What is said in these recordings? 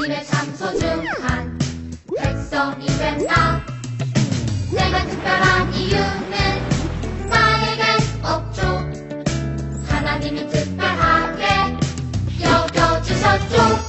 때문에 참 소중한 백성이 된 나. 내가 특별한 이유는 나에겐 없죠. 하나님이 특별하게 여겨주셨죠.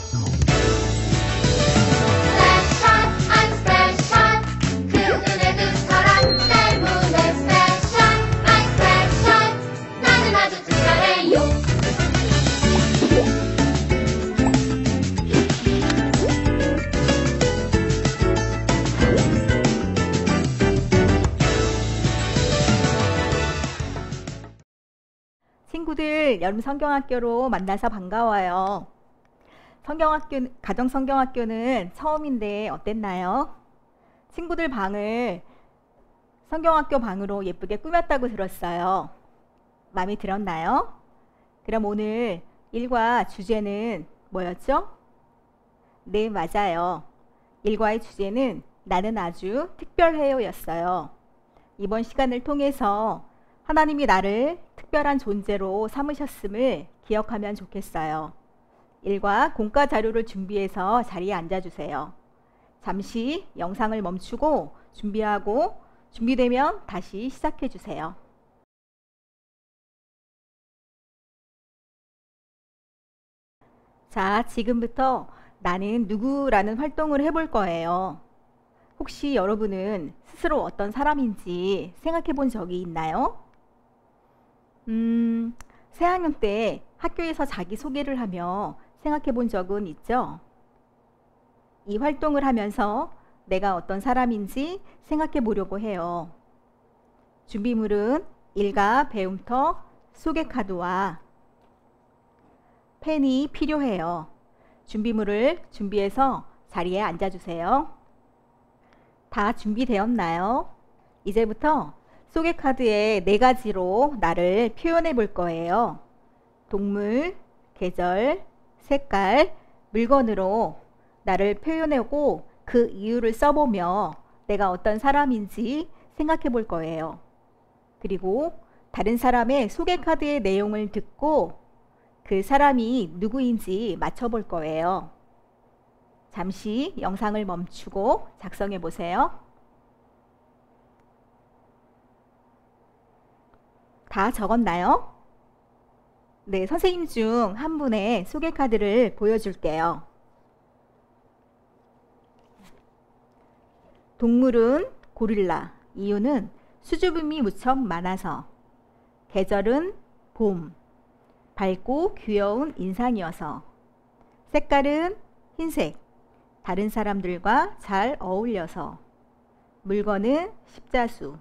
친구들, 여름 성경학교로 만나서 반가워요. 가정성경학교는 처음인데 어땠나요? 친구들 방을 성경학교 방으로 예쁘게 꾸몄다고 들었어요. 마음에 들었나요? 그럼 오늘 일과 주제는 뭐였죠? 네, 맞아요. 일과의 주제는 나는 아주 특별해요 였어요. 이번 시간을 통해서 하나님이 나를 특별한 존재로 삼으셨음을 기억하면 좋겠어요. 일과 공과 자료를 준비해서 자리에 앉아주세요. 잠시 영상을 멈추고 준비하고 준비되면 다시 시작해주세요. 자, 지금부터 나는 누구라는 활동을 해볼 거예요. 혹시 여러분은 스스로 어떤 사람인지 생각해 본 적이 있나요? 새학년 때 학교에서 자기소개를 하며 생각해 본 적은 있죠? 이 활동을 하면서 내가 어떤 사람인지 생각해 보려고 해요. 준비물은 일과 배움터, 소개카드와 펜이 필요해요. 준비물을 준비해서 자리에 앉아주세요. 다 준비되었나요? 이제부터 소개카드에 4가지로 나를 표현해 볼 거예요. 동물, 계절, 색깔, 물건으로 나를 표현하고 그 이유를 써보며 내가 어떤 사람인지 생각해 볼 거예요. 그리고 다른 사람의 소개카드의 내용을 듣고 그 사람이 누구인지 맞춰볼 거예요. 잠시 영상을 멈추고 작성해 보세요. 다 적었나요? 네, 선생님 중 한 분의 소개카드를 보여줄게요. 동물은 고릴라. 이유는 수줍음이 무척 많아서. 계절은 봄. 밝고 귀여운 인상이어서. 색깔은 흰색. 다른 사람들과 잘 어울려서. 물건은 십자수.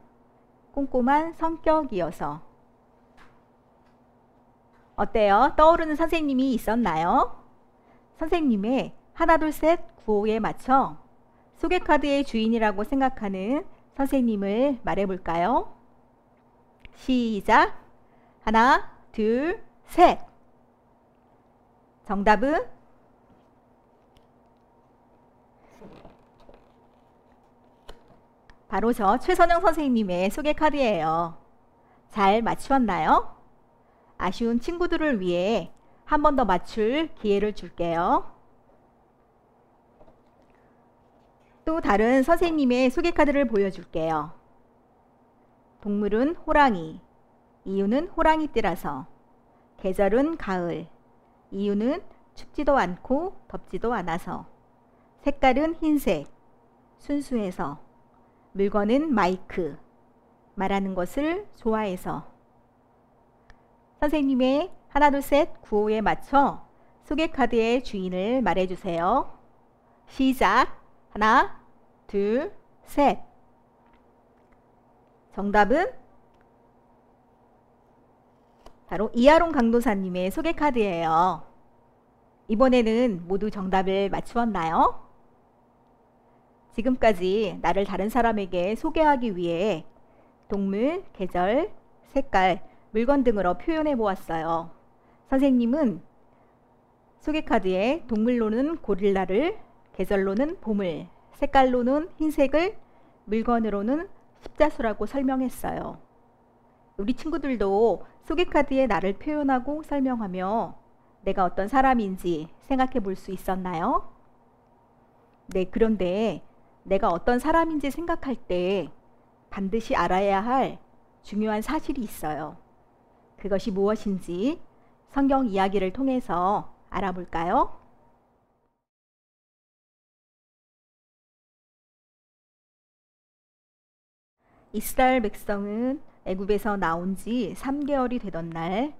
꼼꼼한 성격이어서. 어때요? 떠오르는 선생님이 있었나요? 선생님의 하나 둘 셋 구호에 맞춰 소개카드의 주인이라고 생각하는 선생님을 말해볼까요? 시작! 하나, 둘, 셋! 정답은? 바로 저 최선영 선생님의 소개카드예요. 잘 맞추었나요? 아쉬운 친구들을 위해 한 번 더 맞출 기회를 줄게요. 또 다른 선생님의 소개카드를 보여줄게요. 동물은 호랑이. 이유는 호랑이띠라서. 계절은 가을. 이유는 춥지도 않고 덥지도 않아서. 색깔은 흰색. 순수해서. 물건은 마이크. 말하는 것을 좋아해서. 선생님의 하나 둘 셋 구호에 맞춰 소개카드의 주인을 말해주세요. 시작! 하나, 둘, 셋. 정답은 바로 이하론 강도사님의 소개카드예요. 이번에는 모두 정답을 맞추었나요? 지금까지 나를 다른 사람에게 소개하기 위해 동물, 계절, 색깔, 물건 등으로 표현해 보았어요. 선생님은 소개카드에 동물로는 고릴라를, 계절로는 봄을, 색깔로는 흰색을, 물건으로는 십자수라고 설명했어요. 우리 친구들도 소개카드에 나를 표현하고 설명하며 내가 어떤 사람인지 생각해 볼 수 있었나요? 네, 그런데 내가 어떤 사람인지 생각할 때 반드시 알아야 할 중요한 사실이 있어요. 그것이 무엇인지 성경 이야기를 통해서 알아볼까요? 이스라엘 백성은 애굽에서 나온 지 3개월이 되던 날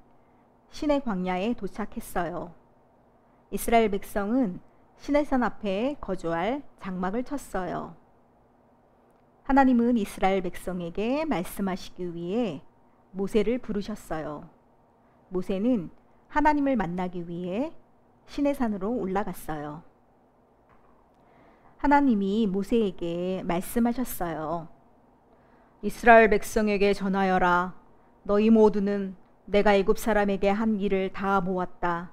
시내 광야에 도착했어요. 이스라엘 백성은 시내산 앞에 거주할 장막을 쳤어요. 하나님은 이스라엘 백성에게 말씀하시기 위해 모세를 부르셨어요. 모세는 하나님을 만나기 위해 시내산으로 올라갔어요. 하나님이 모세에게 말씀하셨어요. 이스라엘 백성에게 전하여라. 너희 모두는 내가 애굽 사람에게 한 일을 다 모았다.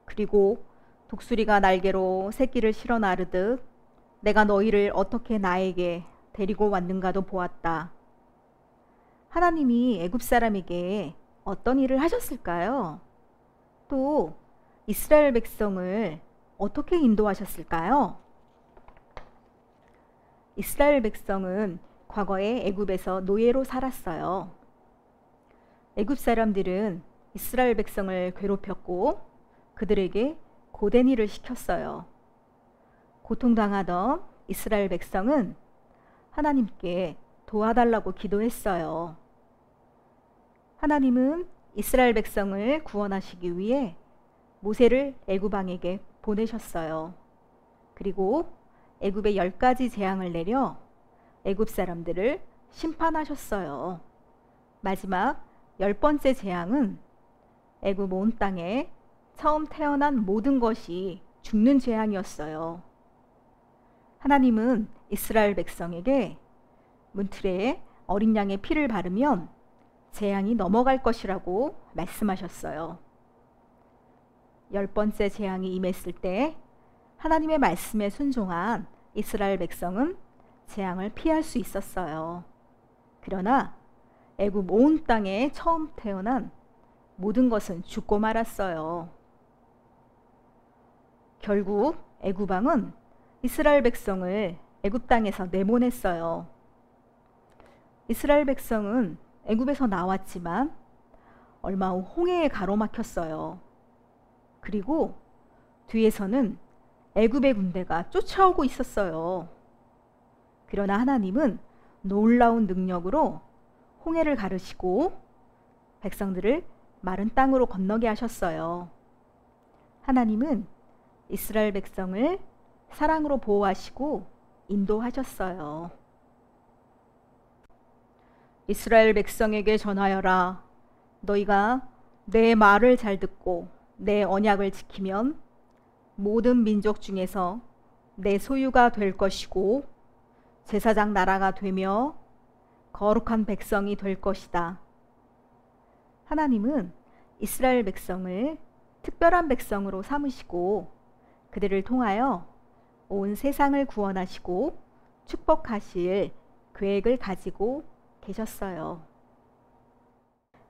그리고 독수리가 날개로 새끼를 실어 나르듯 내가 너희를 어떻게 나에게 데리고 왔는가도 보았다. 하나님이 애굽 사람에게 어떤 일을 하셨을까요? 또 이스라엘 백성을 어떻게 인도하셨을까요? 이스라엘 백성은 과거에 애굽에서 노예로 살았어요. 애굽 사람들은 이스라엘 백성을 괴롭혔고 그들에게 고된 일을 시켰어요. 고통당하던 이스라엘 백성은 하나님께 도와달라고 기도했어요. 하나님은 이스라엘 백성을 구원하시기 위해 모세를 애굽 왕에게 보내셨어요. 그리고 애굽에 10가지 재앙을 내려 애굽 사람들을 심판하셨어요. 마지막 10번째 재앙은 애굽 온 땅에 처음 태어난 모든 것이 죽는 재앙이었어요. 하나님은 이스라엘 백성에게 문틀에 어린 양의 피를 바르면 재앙이 넘어갈 것이라고 말씀하셨어요. 10번째 재앙이 임했을 때 하나님의 말씀에 순종한 이스라엘 백성은 재앙을 피할 수 있었어요. 그러나 애굽 온 땅에 처음 태어난 모든 것은 죽고 말았어요. 결국 애굽 왕은 이스라엘 백성을 애굽 땅에서 내보냈어요. 이스라엘 백성은 애굽에서 나왔지만 얼마 후 홍해에 가로막혔어요. 그리고 뒤에서는 애굽의 군대가 쫓아오고 있었어요. 그러나 하나님은 놀라운 능력으로 홍해를 가르시고 백성들을 마른 땅으로 건너게 하셨어요. 하나님은 이스라엘 백성을 사랑으로 보호하시고 인도하셨어요. 이스라엘 백성에게 전하여라. 너희가 내 말을 잘 듣고 내 언약을 지키면 모든 민족 중에서 내 소유가 될 것이고 제사장 나라가 되며 거룩한 백성이 될 것이다. 하나님은 이스라엘 백성을 특별한 백성으로 삼으시고 그들을 통하여 온 세상을 구원하시고 축복하실 계획을 가지고 계셨어요.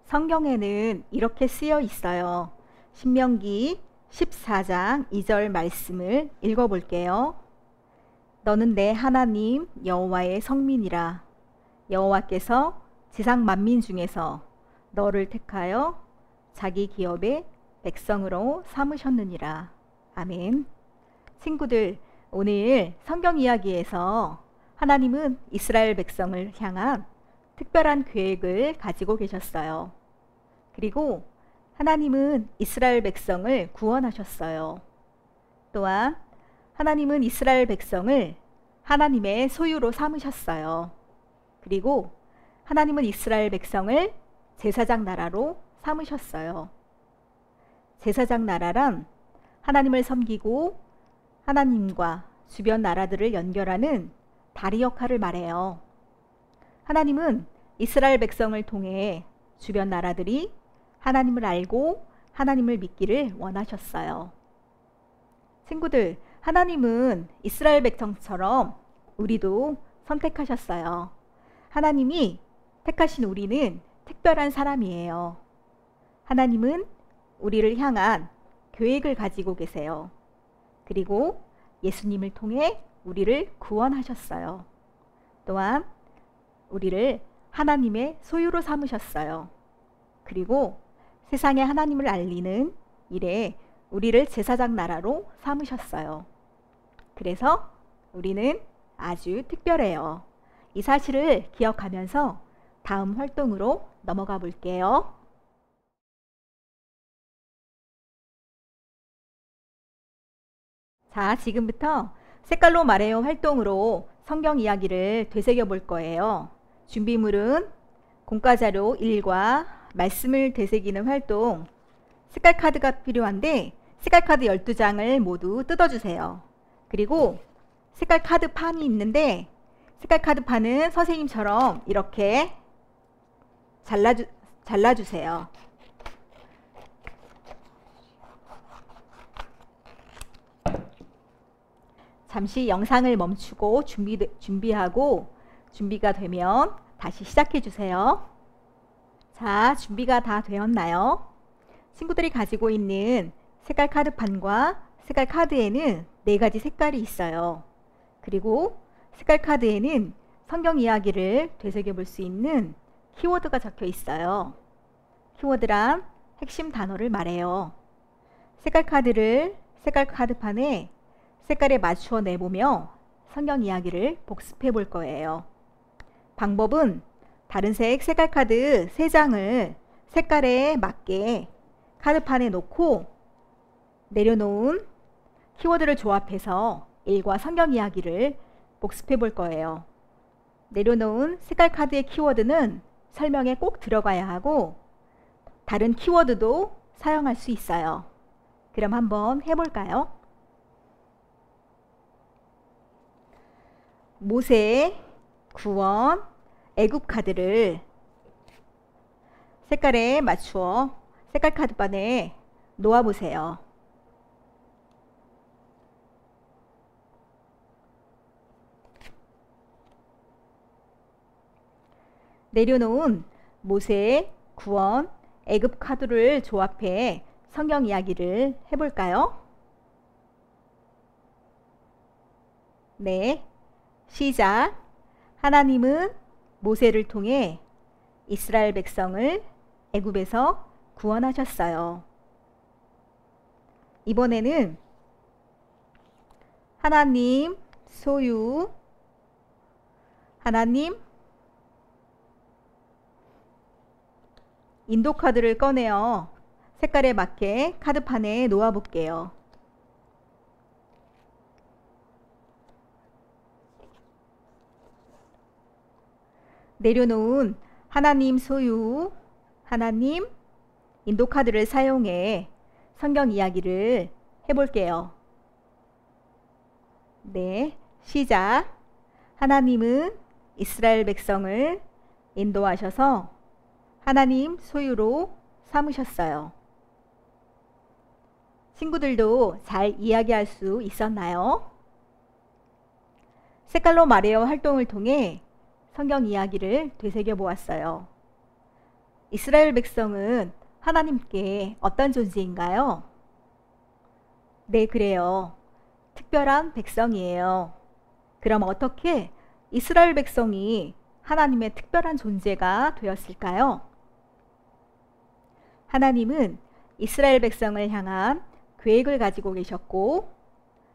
성경에는 이렇게 쓰여 있어요. 신명기 14장 2절 말씀을 읽어볼게요. 너는 내 하나님 여호와의 성민이라. 여호와께서 지상 만민 중에서 너를 택하여 자기 기업의 백성으로 삼으셨느니라. 아멘. 친구들, 오늘 성경 이야기에서 하나님은 이스라엘 백성을 향한 특별한 계획을 가지고 계셨어요. 그리고 하나님은 이스라엘 백성을 구원하셨어요. 또한 하나님은 이스라엘 백성을 하나님의 소유로 삼으셨어요. 그리고 하나님은 이스라엘 백성을 제사장 나라로 삼으셨어요. 제사장 나라란 하나님을 섬기고 하나님과 주변 나라들을 연결하는 다리 역할을 말해요. 하나님은 이스라엘 백성을 통해 주변 나라들이 하나님을 알고 하나님을 믿기를 원하셨어요. 친구들, 하나님은 이스라엘 백성처럼 우리도 선택하셨어요. 하나님이 택하신 우리는 특별한 사람이에요. 하나님은 우리를 향한 계획을 가지고 계세요. 그리고 예수님을 통해 우리를 구원하셨어요. 또한 우리를 하나님의 소유로 삼으셨어요. 그리고 세상에 하나님을 알리는 일에 우리를 제사장 나라로 삼으셨어요. 그래서 우리는 아주 특별해요. 이 사실을 기억하면서 다음 활동으로 넘어가 볼게요. 자, 지금부터 색깔로 말해요 활동으로 성경 이야기를 되새겨 볼 거예요. 준비물은 공과자료 1과 말씀을 되새기는 활동, 색깔 카드가 필요한데 색깔 카드 12장을 모두 뜯어주세요. 그리고 색깔 카드 판이 있는데 색깔 카드 판은 선생님처럼 이렇게 잘라주세요. 잠시 영상을 멈추고 준비하고 준비가 되면 다시 시작해 주세요. 자, 준비가 다 되었나요? 친구들이 가지고 있는 색깔 카드판과 색깔 카드에는 4가지 색깔이 있어요. 그리고 색깔 카드에는 성경 이야기를 되새겨 볼 수 있는 키워드가 적혀 있어요. 키워드란 핵심 단어를 말해요. 색깔 카드를 색깔 카드판에 색깔에 맞추어 내보며 성경 이야기를 복습해 볼 거예요. 방법은 다른 색 색깔 카드 3장을 색깔에 맞게 카드판에 놓고 내려놓은 키워드를 조합해서 일과 성경 이야기를 복습해 볼 거예요. 내려놓은 색깔 카드의 키워드는 설명에 꼭 들어가야 하고 다른 키워드도 사용할 수 있어요. 그럼 한번 해볼까요? 모세, 구원, 애굽 카드를 색깔에 맞추어 색깔 카드판에 놓아보세요. 내려놓은 모세, 구원, 애굽 카드를 조합해 성경 이야기를 해볼까요? 네, 시작. 하나님은 모세를 통해 이스라엘 백성을 애굽에서 구원하셨어요. 이번에는 하나님 소유, 하나님 인도 카드를 꺼내어 색깔에 맞게 카드판에 놓아 볼게요. 내려놓은 하나님 소유, 하나님 인도 카드를 사용해 성경 이야기를 해볼게요. 네, 시작. 하나님은 이스라엘 백성을 인도하셔서 하나님 소유로 삼으셨어요. 친구들도 잘 이야기할 수 있었나요? 색깔로 말해요 활동을 통해 성경 이야기를 되새겨 보았어요. 이스라엘 백성은 하나님께 어떤 존재인가요? 네, 그래요. 특별한 백성이에요. 그럼 어떻게 이스라엘 백성이 하나님의 특별한 존재가 되었을까요? 하나님은 이스라엘 백성을 향한 계획을 가지고 계셨고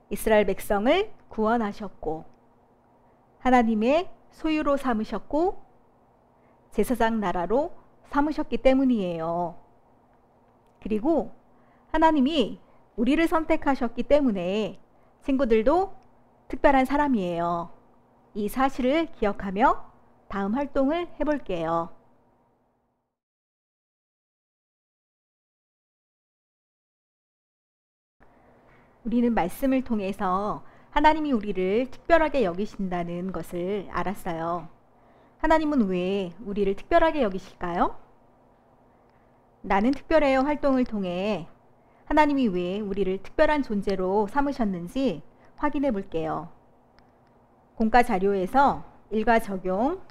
이스라엘 백성을 구원하셨고 하나님의 소유로 삼으셨고 제사장 나라로 삼으셨기 때문이에요. 그리고 하나님이 우리를 선택하셨기 때문에 친구들도 특별한 사람이에요. 이 사실을 기억하며 다음 활동을 해볼게요. 우리는 말씀을 통해서 하나님이 우리를 특별하게 여기신다는 것을 알았어요. 하나님은 왜 우리를 특별하게 여기실까요? 나는 특별해요 활동을 통해 하나님이 왜 우리를 특별한 존재로 삼으셨는지 확인해 볼게요. 공과 자료에서 일과 적용,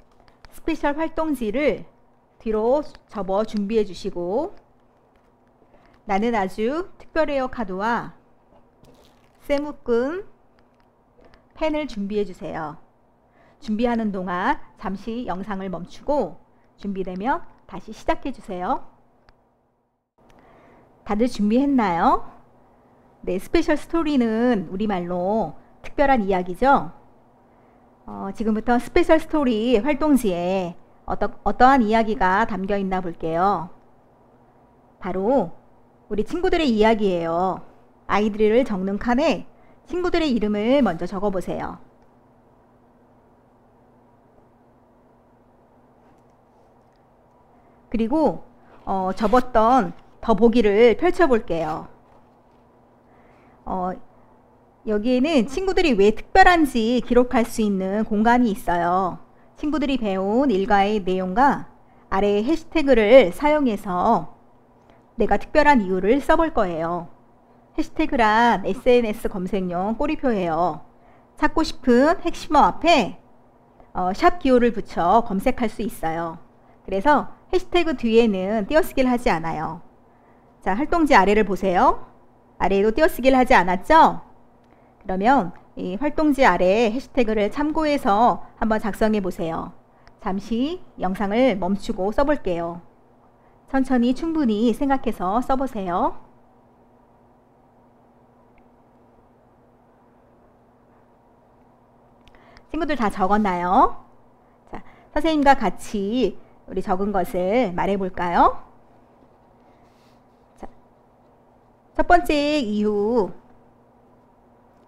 스페셜 활동지를 뒤로 접어 준비해 주시고 나는 아주 특별해요 카드와 쇠묶음, 펜을 준비해 주세요. 준비하는 동안 잠시 영상을 멈추고 준비되면 다시 시작해 주세요. 다들 준비했나요? 네, 스페셜 스토리는 우리말로 특별한 이야기죠. 지금부터 스페셜 스토리 활동지에 어떠한 이야기가 담겨 있나 볼게요. 바로 우리 친구들의 이야기예요. 아이들을 적는 칸에 친구들의 이름을 먼저 적어 보세요. 그리고 접었던 더보기를 펼쳐 볼게요. 여기에는 친구들이 왜 특별한지 기록할 수 있는 공간이 있어요. 친구들이 배운 일과의 내용과 아래의 해시태그를 사용해서 내가 특별한 이유를 써볼 거예요. 해시태그란 SNS 검색용 꼬리표예요. 찾고 싶은 핵심어 앞에 샵 기호를 붙여 검색할 수 있어요. 그래서 해시태그 뒤에는 띄어쓰기를 하지 않아요. 자, 활동지 아래를 보세요. 아래에도 띄어쓰기를 하지 않았죠? 그러면 이 활동지 아래 해시태그를 참고해서 한번 작성해 보세요. 잠시 영상을 멈추고 써볼게요. 천천히 충분히 생각해서 써보세요. 친구들 다 적었나요? 자, 선생님과 같이 우리 적은 것을 말해 볼까요? 자, 첫 번째 이유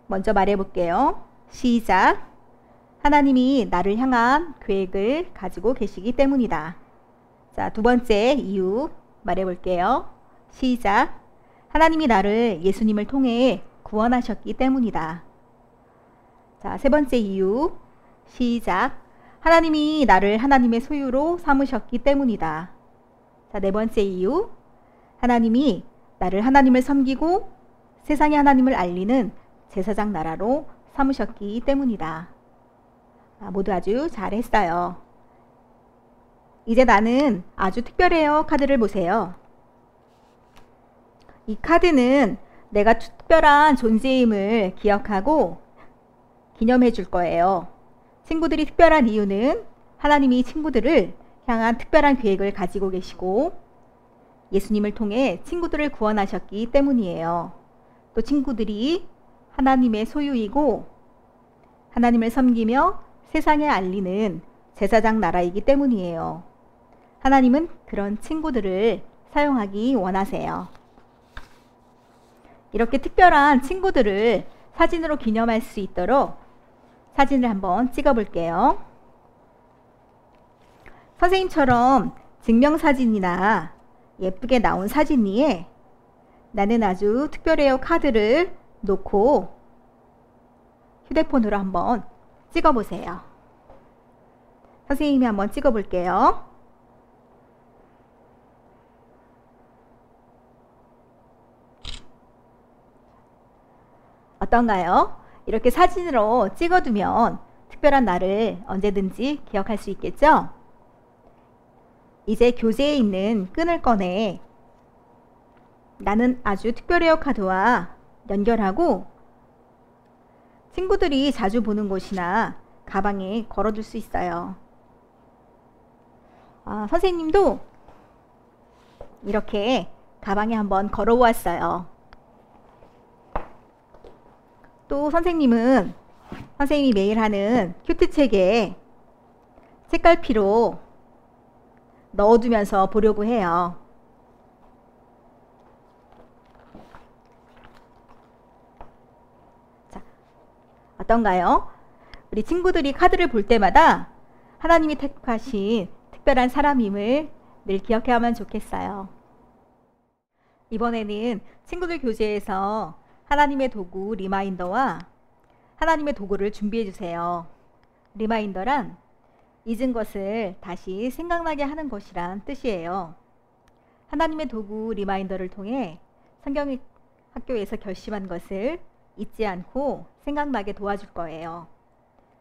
먼저 말해 볼게요. 시작. 하나님이 나를 향한 계획을 가지고 계시기 때문이다. 자, 두 번째 이유 말해 볼게요. 시작. 하나님이 나를 예수님을 통해 구원하셨기 때문이다. 자, 세 번째 이유 시작. 하나님이 나를 하나님의 소유로 삼으셨기 때문이다. 자, 네 번째 이유 하나님이 나를 하나님을 섬기고 세상에 하나님을 알리는 제사장 나라로 삼으셨기 때문이다. 모두 아주 잘했어요. 이제 나는 아주 특별해요 카드를 보세요. 이 카드는 내가 특별한 존재임을 기억하고 기념해 줄 거예요. 친구들이 특별한 이유는 하나님이 친구들을 향한 특별한 계획을 가지고 계시고 예수님을 통해 친구들을 구원하셨기 때문이에요. 또 친구들이 하나님의 소유이고 하나님을 섬기며 세상에 알리는 제사장 나라이기 때문이에요. 하나님은 그런 친구들을 사용하기 원하세요. 이렇게 특별한 친구들을 사진으로 기념할 수 있도록 사진을 한번 찍어 볼게요. 선생님처럼 증명사진이나 예쁘게 나온 사진 위에 나는 아주 특별해요 카드를 놓고 휴대폰으로 한번 찍어 보세요. 선생님이 한번 찍어 볼게요. 어떤가요? 이렇게 사진으로 찍어두면 특별한 날을 언제든지 기억할 수 있겠죠? 이제 교재에 있는 끈을 꺼내 나는 아주 특별해요 카드와 연결하고 친구들이 자주 보는 곳이나 가방에 걸어둘 수 있어요. 선생님도 이렇게 가방에 한번 걸어 보았어요. 또 선생님은 선생님이 매일 하는 큐트책에 책갈피로 넣어두면서 보려고 해요. 자, 어떤가요? 우리 친구들이 카드를 볼 때마다 하나님이 택하신 특별한 사람임을 늘 기억해야만 좋겠어요. 이번에는 친구들 교재에서 하나님의 도구 리마인더와 하나님의 도구를 준비해 주세요. 리마인더란 잊은 것을 다시 생각나게 하는 것이란 뜻이에요. 하나님의 도구 리마인더를 통해 성경 학교에서 결심한 것을 잊지 않고 생각나게 도와줄 거예요.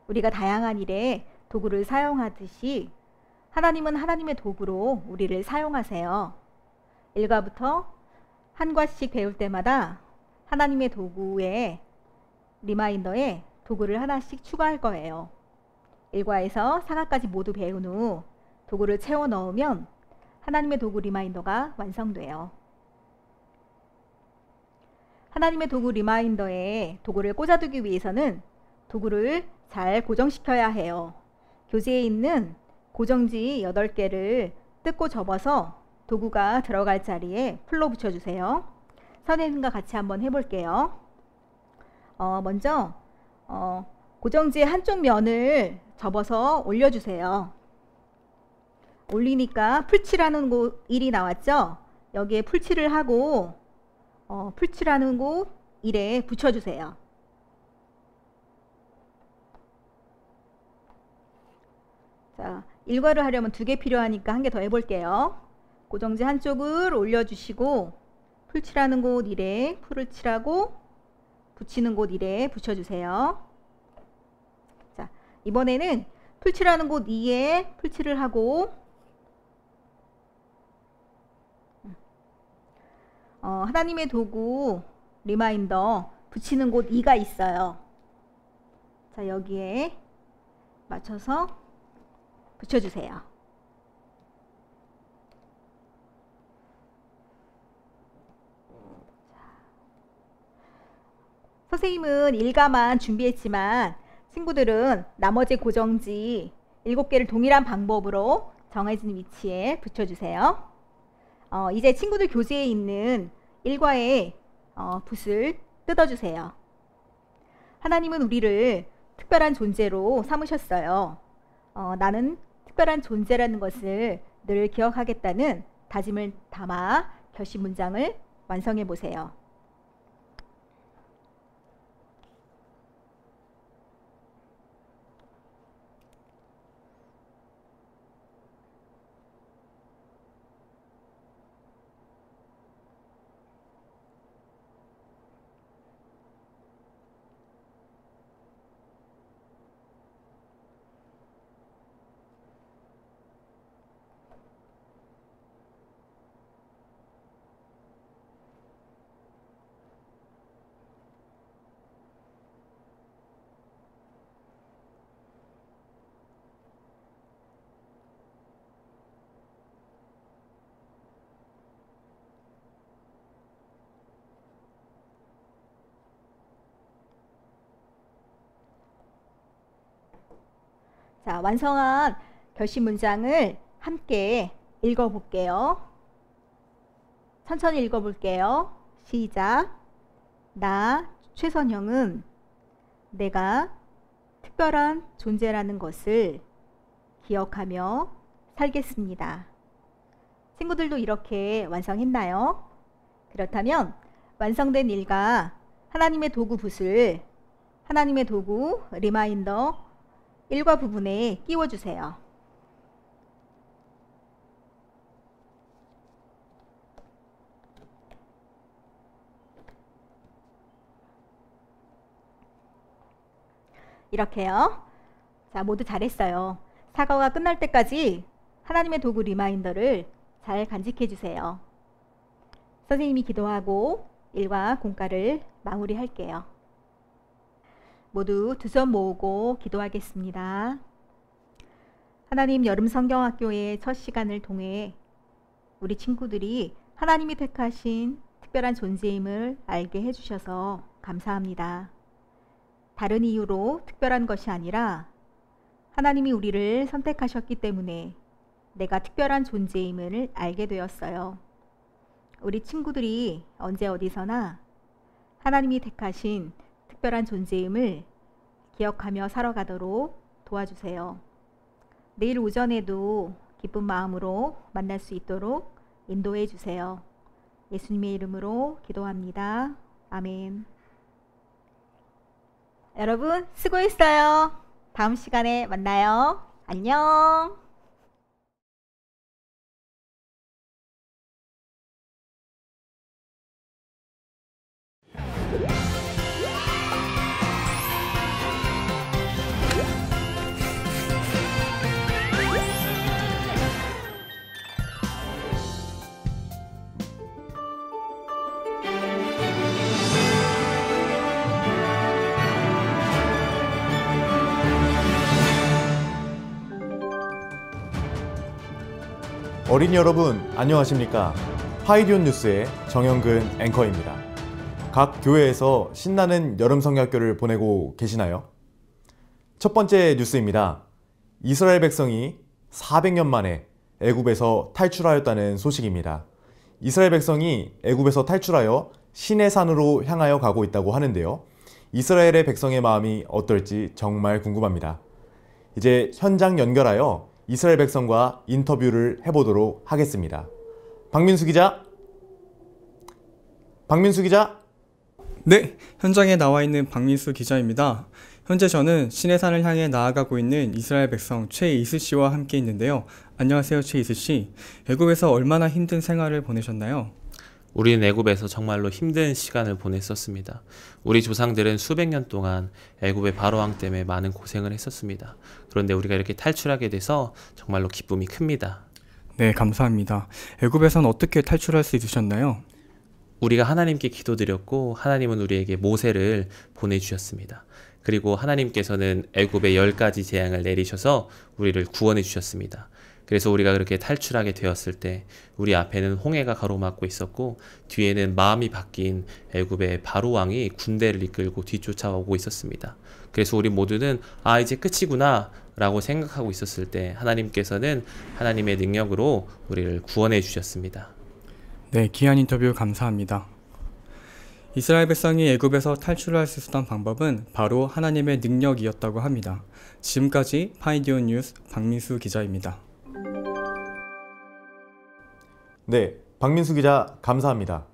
우리가 다양한 일에 도구를 사용하듯이 하나님은 하나님의 도구로 우리를 사용하세요. 1과부터 한 과씩 배울 때마다 하나님의 도구에 리마인더에 도구를 하나씩 추가할 거예요. 1과에서 4과까지 모두 배운 후 도구를 채워 넣으면 하나님의 도구 리마인더가 완성돼요. 하나님의 도구 리마인더에 도구를 꽂아두기 위해서는 도구를 잘 고정시켜야 해요. 교재에 있는 고정지 8개를 뜯고 접어서 도구가 들어갈 자리에 풀로 붙여주세요. 선생님과 같이 한번 해볼게요. 먼저 고정지의 한쪽 면을 접어서 올려주세요. 올리니까 풀칠하는 곳 1이 나왔죠? 여기에 풀칠을 하고 풀칠하는 곳 1에 붙여주세요. 자, 일과를 하려면 2개 필요하니까 1개 더 해볼게요. 고정지 한쪽을 올려주시고 풀칠하는 곳 1에 풀을 칠하고 붙이는 곳 1에 붙여주세요. 자, 이번에는 풀칠하는 곳 2에 풀칠을 하고 하나님의 도구 리마인더 붙이는 곳 2가 있어요. 자, 여기에 맞춰서 붙여주세요. 선생님은 1과만 준비했지만 친구들은 나머지 고정지 7개를 동일한 방법으로 정해진 위치에 붙여주세요. 이제 친구들 교재에 있는 1과의 붓을 뜯어주세요. 하나님은 우리를 특별한 존재로 삼으셨어요. 나는 특별한 존재라는 것을 늘 기억하겠다는 다짐을 담아 결심 문장을 완성해 보세요. 자, 완성한 결심 문장을 함께 읽어볼게요. 천천히 읽어볼게요. 시작. 나 최선영은 내가 특별한 존재라는 것을 기억하며 살겠습니다. 친구들도 이렇게 완성했나요? 그렇다면 완성된 일과 하나님의 도구 붓을 하나님의 도구 리마인더 1과 부분에 끼워주세요. 이렇게요. 자, 모두 잘했어요. 사과가 끝날 때까지 하나님의 도구 리마인더를 잘 간직해 주세요. 선생님이 기도하고 1과 공과를 마무리할게요. 모두 두 손 모으고 기도하겠습니다. 하나님, 여름 성경학교의 첫 시간을 통해 우리 친구들이 하나님이 택하신 특별한 존재임을 알게 해주셔서 감사합니다. 다른 이유로 특별한 것이 아니라 하나님이 우리를 선택하셨기 때문에 내가 특별한 존재임을 알게 되었어요. 우리 친구들이 언제 어디서나 하나님이 택하신 특별한 존재임을 기억하며 살아가도록 도와주세요. 내일 오전에도 기쁜 마음으로 만날 수 있도록 인도해 주세요. 예수님의 이름으로 기도합니다. 아멘. 여러분 수고했어요. 다음 시간에 만나요. 안녕. 어린이 여러분 안녕하십니까? 파이디온 뉴스의 정영근 앵커입니다. 각 교회에서 신나는 여름 성경학교를 보내고 계시나요? 첫 번째 뉴스입니다. 이스라엘 백성이 400년 만에 애굽에서 탈출하였다는 소식입니다. 이스라엘 백성이 애굽에서 탈출하여 시내산으로 향하여 가고 있다고 하는데요. 이스라엘의 백성의 마음이 어떨지 정말 궁금합니다. 이제 현장 연결하여 이스라엘 백성과 인터뷰를 해보도록 하겠습니다. 박민수 기자. 네, 현장에 나와 있는 박민수 기자입니다. 현재 저는 시내산을 향해 나아가고 있는 이스라엘 백성 최이스 씨와 함께 있는데요. 안녕하세요, 최이스 씨. 애굽에서 얼마나 힘든 생활을 보내셨나요? 우리는 애굽에서 정말로 힘든 시간을 보냈었습니다. 우리 조상들은 수백 년 동안 애굽의 바로왕 때문에 많은 고생을 했었습니다. 그런데 우리가 이렇게 탈출하게 돼서 정말로 기쁨이 큽니다. 네, 감사합니다. 애굽에선 어떻게 탈출할 수 있으셨나요? 우리가 하나님께 기도드렸고 하나님은 우리에게 모세를 보내주셨습니다. 그리고 하나님께서는 애굽의 10가지 재앙을 내리셔서 우리를 구원해 주셨습니다. 그래서 우리가 그렇게 탈출하게 되었을 때 우리 앞에는 홍해가 가로막고 있었고 뒤에는 마음이 바뀐 애굽의 바로왕이 군대를 이끌고 뒤쫓아오고 있었습니다. 그래서 우리 모두는 이제 끝이구나 라고 생각하고 있었을 때 하나님께서는 하나님의 능력으로 우리를 구원해 주셨습니다. 네, 귀한 인터뷰 감사합니다. 이스라엘 백성이 애굽에서 탈출할 수 있었던 방법은 바로 하나님의 능력이었다고 합니다. 지금까지 파이디온 뉴스 박민수 기자입니다. 네, 박민수 기자 감사합니다.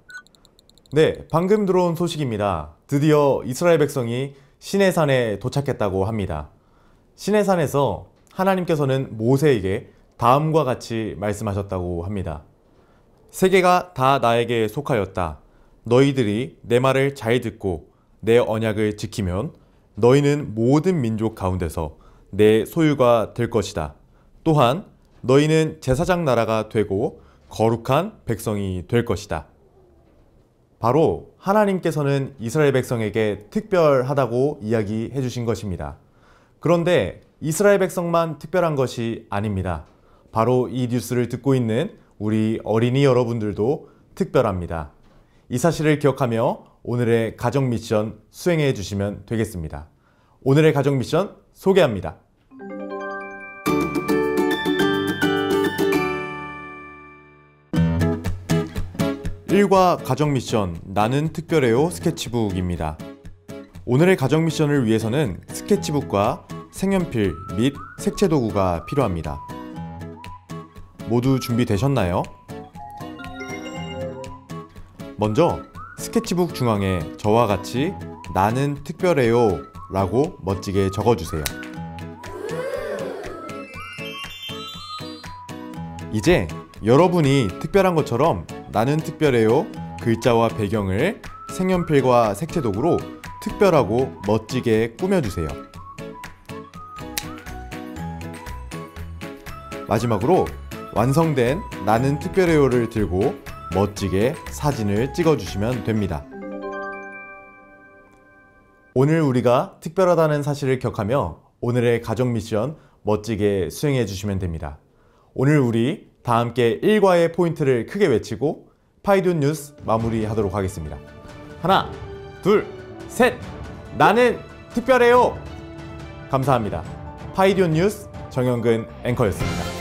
네, 방금 들어온 소식입니다. 드디어 이스라엘 백성이 시내산에 도착했다고 합니다. 시내산에서 하나님께서는 모세에게 다음과 같이 말씀하셨다고 합니다. 세계가 다 나에게 속하였다. 너희들이 내 말을 잘 듣고 내 언약을 지키면 너희는 모든 민족 가운데서 내 소유가 될 것이다. 또한 너희는 제사장 나라가 되고 거룩한 백성이 될 것이다. 바로 하나님께서는 이스라엘 백성에게 특별하다고 이야기해 주신 것입니다. 그런데 이스라엘 백성만 특별한 것이 아닙니다. 바로 이 뉴스를 듣고 있는 우리 어린이 여러분들도 특별합니다. 이 사실을 기억하며 오늘의 가정 미션 수행해 주시면 되겠습니다. 오늘의 가정 미션 소개합니다. 1과 가정 미션 나는 특별해요 스케치북입니다. 오늘의 가정 미션을 위해서는 스케치북과 색연필 및 색채 도구가 필요합니다. 모두 준비되셨나요? 먼저 스케치북 중앙에 저와 같이 나는 특별해요 라고 멋지게 적어주세요. 이제 여러분이 특별한 것처럼 나는 특별해요 글자와 배경을 색연필과 색채 도구로 특별하고 멋지게 꾸며주세요. 마지막으로 완성된 나는 특별해요를 들고 멋지게 사진을 찍어주시면 됩니다. 오늘 우리가 특별하다는 사실을 기억하며 오늘의 가정 미션 멋지게 수행해 주시면 됩니다. 오늘 우리 다 함께 1과의 포인트를 크게 외치고 파이디온 뉴스 마무리하도록 하겠습니다. 하나, 둘, 셋! 나는 특별해요! 감사합니다. 파이디온 뉴스 정영근 앵커였습니다.